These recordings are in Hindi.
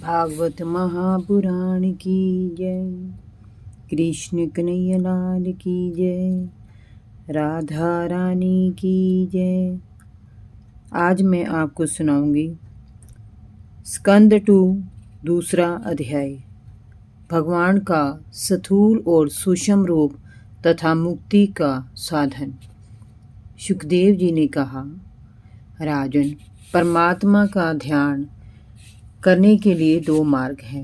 भागवत महापुराण की जय। कृष्ण कन्हैया लाल की जय। राधा रानी की जय। आज मैं आपको सुनाऊंगी स्कंद 2 दूसरा अध्याय। भगवान का स्थूल और सूक्ष्म रूप तथा मुक्ति का साधन। सुखदेव जी ने कहा, राजन, परमात्मा का ध्यान करने के लिए 2 मार्ग हैं।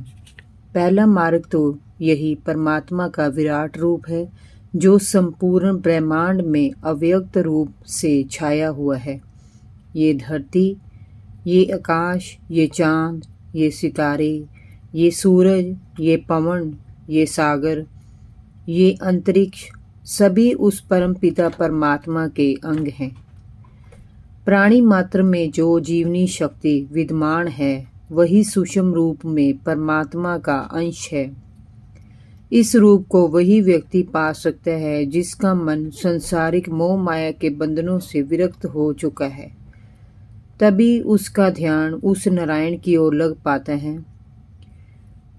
पहला मार्ग तो यही परमात्मा का विराट रूप है, जो संपूर्ण ब्रह्मांड में अव्यक्त रूप से छाया हुआ है। ये धरती, ये आकाश, ये चांद, ये सितारे, ये सूरज, ये पवन, ये सागर, ये अंतरिक्ष, सभी उस परम पिता परमात्मा के अंग हैं। प्राणी मात्र में जो जीवनी शक्ति विद्यमान है, वही सूक्ष्म रूप में परमात्मा का अंश है। इस रूप को वही व्यक्ति पा सकता है जिसका मन संसारिक मोह माया के बंधनों से विरक्त हो चुका है। तभी उसका ध्यान उस नारायण की ओर लग पाता है।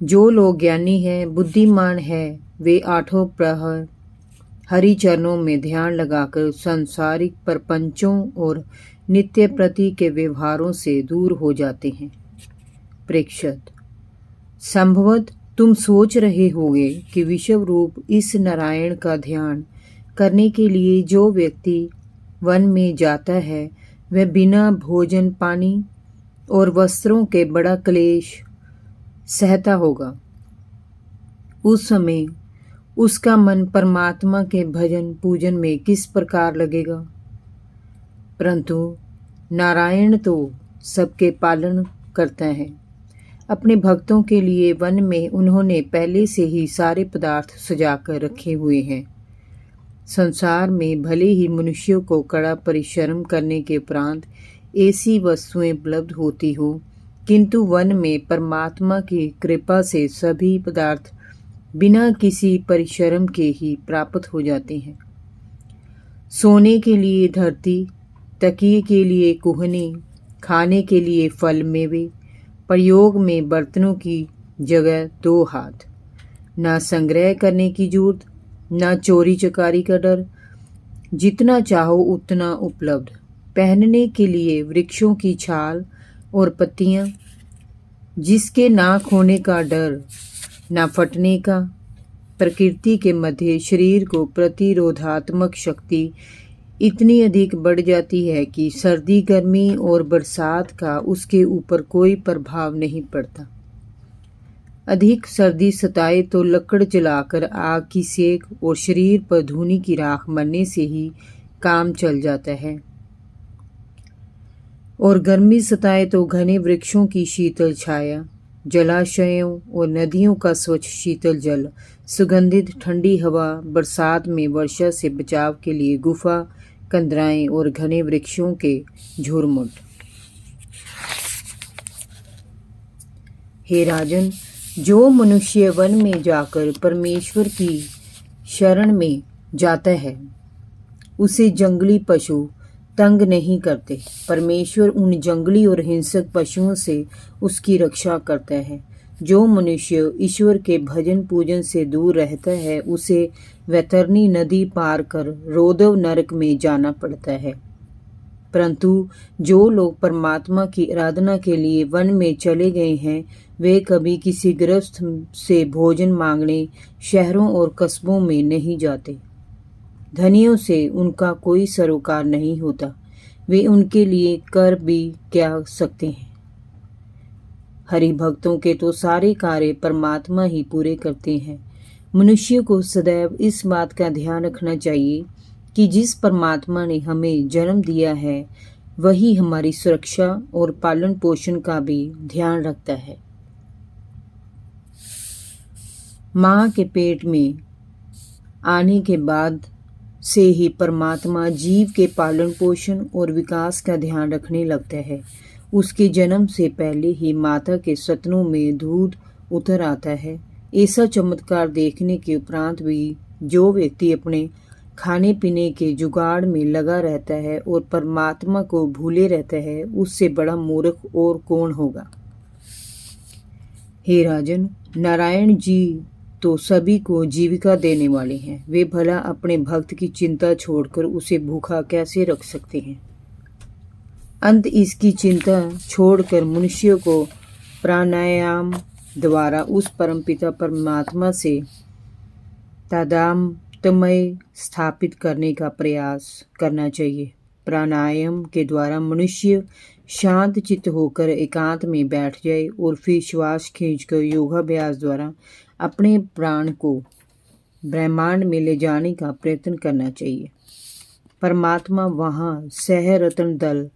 जो लोग ज्ञानी हैं, बुद्धिमान हैं, वे 8 प्रहर हरि चरणों में ध्यान लगाकर सांसारिक प्रपंचों और नित्य प्रति के व्यवहारों से दूर हो जाते हैं। प्रेक्षक, संभवत तुम सोच रहे होगे कि विश्व रूप इस नारायण का ध्यान करने के लिए जो व्यक्ति वन में जाता है, वह बिना भोजन पानी और वस्त्रों के बड़ा क्लेश सहता होगा। उस समय उसका मन परमात्मा के भजन पूजन में किस प्रकार लगेगा। परंतु नारायण तो सबके पालन करता है। अपने भक्तों के लिए वन में उन्होंने पहले से ही सारे पदार्थ सजाकर रखे हुए हैं। संसार में भले ही मनुष्यों को कड़ा परिश्रम करने के उपरांत ऐसी वस्तुएं उपलब्ध होती हो, किंतु वन में परमात्मा की कृपा से सभी पदार्थ बिना किसी परिश्रम के ही प्राप्त हो जाते हैं। सोने के लिए धरती, तकिए के लिए कुहनी, खाने के लिए फल मेवे, प्रयोग में बर्तनों की जगह 2 हाथ, ना संग्रह करने की जरूरत, ना चोरी चकारी का डर, जितना चाहो उतना उपलब्ध। पहनने के लिए वृक्षों की छाल और पत्तियां, जिसके ना खोने का डर, ना फटने का। प्रकृति के मध्य शरीर को प्रतिरोधात्मक शक्ति इतनी अधिक बढ़ जाती है कि सर्दी, गर्मी और बरसात का उसके ऊपर कोई प्रभाव नहीं पड़ता। अधिक सर्दी सताए तो लकड़ जलाकर आग की सेक और शरीर पर धूनी की राख मरने से ही काम चल जाता है, और गर्मी सताए तो घने वृक्षों की शीतल छाया, जलाशयों और नदियों का स्वच्छ शीतल जल, सुगंधित ठंडी हवा, बरसात में वर्षा से बचाव के लिए गुफा, कंदराएं और घने वृक्षों के झुरमुट। हे राजन, जो मनुष्य वन में जाकर परमेश्वर की शरण में जाता है, उसे जंगली पशु तंग नहीं करते। परमेश्वर उन जंगली और हिंसक पशुओं से उसकी रक्षा करता है। जो मनुष्य ईश्वर के भजन पूजन से दूर रहता है, उसे वैतरणी नदी पार कर रोदव नरक में जाना पड़ता है। परंतु जो लोग परमात्मा की आराधना के लिए वन में चले गए हैं, वे कभी किसी गृहस्थ से भोजन मांगने शहरों और कस्बों में नहीं जाते। धनियों से उनका कोई सरोकार नहीं होता, वे उनके लिए कर भी क्या सकते हैं। हरि भक्तों के तो सारे कार्य परमात्मा ही पूरे करते हैं। मनुष्य को सदैव इस बात का ध्यान रखना चाहिए कि जिस परमात्मा ने हमें जन्म दिया है, वही हमारी सुरक्षा और पालन पोषण का भी ध्यान रखता है। माँ के पेट में आने के बाद से ही परमात्मा जीव के पालन पोषण और विकास का ध्यान रखने लगता है। उसके जन्म से पहले ही माता के स्तनों में दूध उतर आता है। ऐसा चमत्कार देखने के उपरांत भी जो व्यक्ति अपने खाने पीने के जुगाड़ में लगा रहता है और परमात्मा को भूले रहता है, उससे बड़ा मूर्ख और कौन होगा। हे राजन, नारायण जी तो सभी को जीविका देने वाले हैं। वे भला अपने भक्त की चिंता छोड़कर उसे भूखा कैसे रख सकते हैं? अंत इसकी चिंता छोड़कर मनुष्य को प्राणायाम द्वारा उस परमपिता परमात्मा से तादात्म्य स्थापित करने का प्रयास करना चाहिए। प्राणायाम के द्वारा मनुष्य शांत चित्त होकर एकांत में बैठ जाए और फिर श्वास खींचकर योगाभ्यास द्वारा अपने प्राण को ब्रह्मांड में ले जाने का प्रयत्न करना चाहिए। परमात्मा वहाँ सहरत्न दल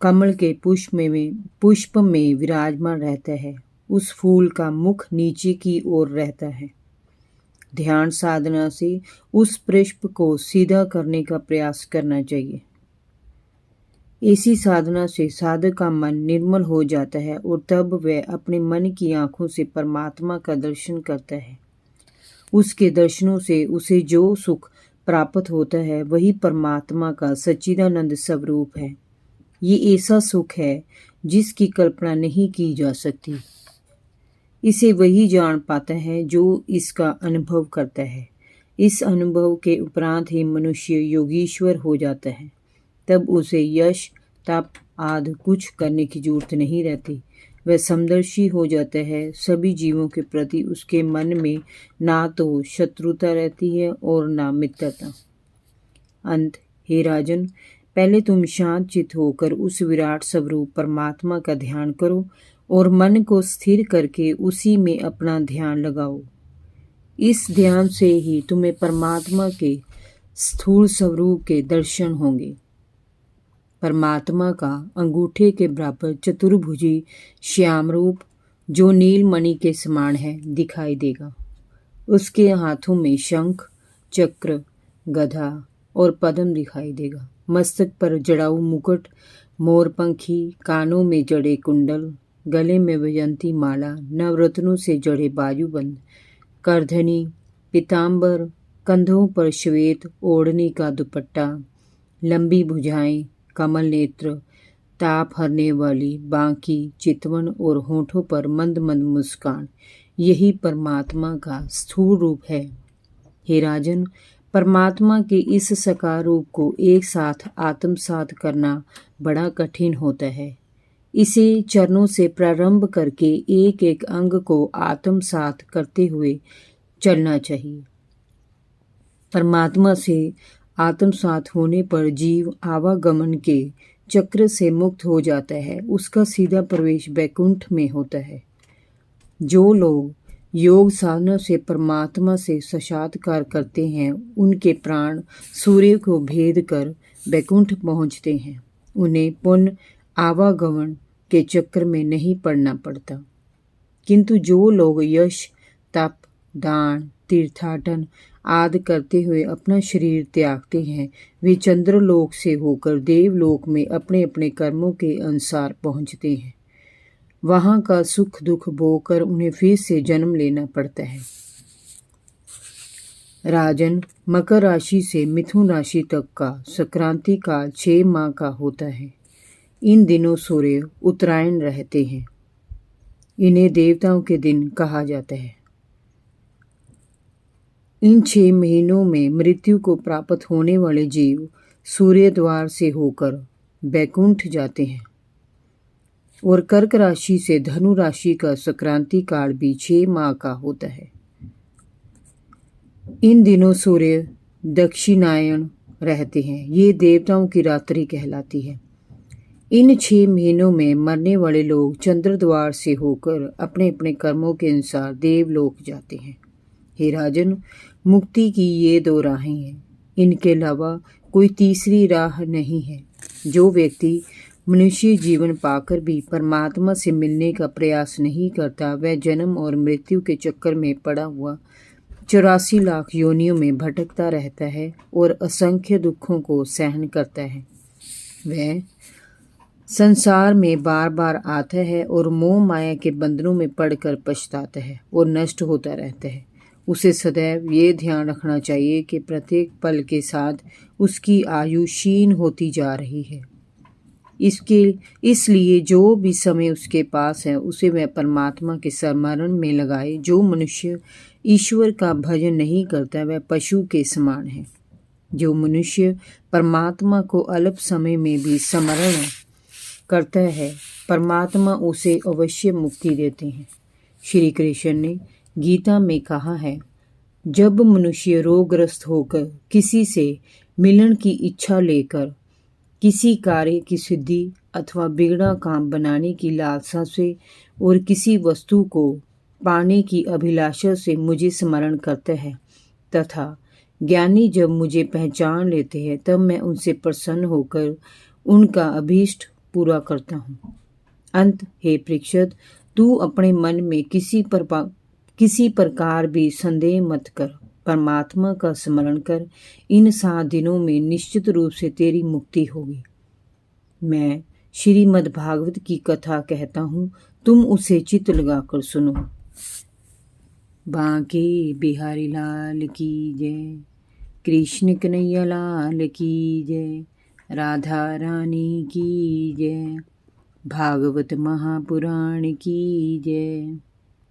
कमल के पुष्प में विराजमान रहता है। उस फूल का मुख नीचे की ओर रहता है। ध्यान साधना से उस पुष्प को सीधा करने का प्रयास करना चाहिए। ऐसी साधना से साधक का मन निर्मल हो जाता है और तब वह अपने मन की आंखों से परमात्मा का दर्शन करता है। उसके दर्शनों से उसे जो सुख प्राप्त होता है वही परमात्मा का सच्चिदानंद स्वरूप है। ये ऐसा सुख है जिसकी कल्पना नहीं की जा सकती। इसे वही जान पाता है जो इसका अनुभव करता है। इस अनुभव के उपरांत ही मनुष्य योगीश्वर हो जाता है। तब उसे यश तप आदि कुछ करने की जरूरत नहीं रहती। वह समदर्शी हो जाता है। सभी जीवों के प्रति उसके मन में ना तो शत्रुता रहती है और ना मित्रता। अंत, हे राजन, पहले तुम शांत चित्त होकर उस विराट स्वरूप परमात्मा का ध्यान करो और मन को स्थिर करके उसी में अपना ध्यान लगाओ। इस ध्यान से ही तुम्हें परमात्मा के स्थूल स्वरूप के दर्शन होंगे। परमात्मा का अंगूठे के बराबर चतुर्भुजी श्याम रूप जो नीलमणि के समान है दिखाई देगा। उसके हाथों में शंख, चक्र, गदा और पद्म दिखाई देगा। मस्तक पर जड़ाऊ मुकुट, मोरपंखी, कानों में जड़े कुंडल, गले में वैजयंती माला, नवरत्नों से जड़े बाजूबंद, करधनी, पीताम्बर, कंधों पर श्वेत ओढ़नी का दुपट्टा, लंबी भुजाएं, कमल नेत्र, ताप हरने वाली बांकी, चितवन और होठों पर मंद मंद मुस्कान, यही परमात्मा का स्थूल रूप है। हे राजन, परमात्मा के इस साकार रूप को एक साथ आत्मसात करना बड़ा कठिन होता है। इसे चरणों से प्रारंभ करके एक एक अंग को आत्मसात करते हुए चलना चाहिए। परमात्मा से आत्मसात होने पर जीव आवागमन के चक्र से मुक्त हो जाता है। उसका सीधा प्रवेश वैकुंठ में होता है। जो लोग योग साधना से परमात्मा से साक्षात्कार करते हैं उनके प्राण सूर्य को भेद कर वैकुंठ पहुँचते हैं। उन्हें पुनः आवागमन के चक्र में नहीं पड़ना पड़ता। किंतु जो लोग यश, तप, दान, तीर्थाटन आदि करते हुए अपना शरीर त्यागते हैं वे चंद्रलोक से होकर देवलोक में अपने अपने कर्मों के अनुसार पहुँचते हैं। वहाँ का सुख दुख भोगकर उन्हें फिर से जन्म लेना पड़ता है। राजन, मकर राशि से मिथुन राशि तक का संक्रांति काल 6 माह का होता है। इन दिनों सूर्य उत्तरायण रहते हैं। इन्हें देवताओं के दिन कहा जाता है। इन 6 महीनों में मृत्यु को प्राप्त होने वाले जीव सूर्य द्वार से होकर बैकुंठ जाते हैं। और कर्क राशि से धनु राशि का संक्रांति काल भी 6 माह का होता है। इन दिनों सूर्य दक्षिणायन रहते हैं। ये देवताओं की रात्रि कहलाती है। इन 6 महीनों में मरने वाले लोग चंद्र द्वार से होकर अपने अपने कर्मों के अनुसार देवलोक जाते हैं। हे राजन, मुक्ति की ये 2 राहें हैं। इनके अलावा कोई तीसरी राह नहीं है। जो व्यक्ति मनुष्य जीवन पाकर भी परमात्मा से मिलने का प्रयास नहीं करता वह जन्म और मृत्यु के चक्कर में पड़ा हुआ 84 लाख योनियों में भटकता रहता है और असंख्य दुखों को सहन करता है। वह संसार में बार बार आता है और मोह माया के बंधनों में पड़कर पछताता है और नष्ट होता रहता है। उसे सदैव ये ध्यान रखना चाहिए कि प्रत्येक पल के साथ उसकी आयु क्षीण होती जा रही है। इसलिए जो भी समय उसके पास है उसे वह परमात्मा के स्मरण में लगाए। जो मनुष्य ईश्वर का भजन नहीं करता वह पशु के समान है। जो मनुष्य परमात्मा को अल्प समय में भी स्मरण करता है परमात्मा उसे अवश्य मुक्ति देते हैं। श्री कृष्ण ने गीता में कहा है, जब मनुष्य रोगग्रस्त होकर किसी से मिलन की इच्छा लेकर किसी कार्य की सिद्धि अथवा बिगड़ा काम बनाने की लालसा से और किसी वस्तु को पाने की अभिलाषा से मुझे स्मरण करता है तथा ज्ञानी जब मुझे पहचान लेते हैं तब मैं उनसे प्रसन्न होकर उनका अभीष्ट पूरा करता हूँ। अंत हे परीक्षित, तू अपने मन में किसी प्रकार भी संदेह मत कर, परमात्मा का स्मरण कर। इन 7 दिनों में निश्चित रूप से तेरी मुक्ति होगी। मैं श्रीमद् भागवत की कथा कहता हूँ, तुम उसे चित्त लगाकर सुनो। बांके बिहारी लाल की जय, कृष्ण कन्हैया लाल की जय, राधा रानी की जय, भागवत महापुराण की जय।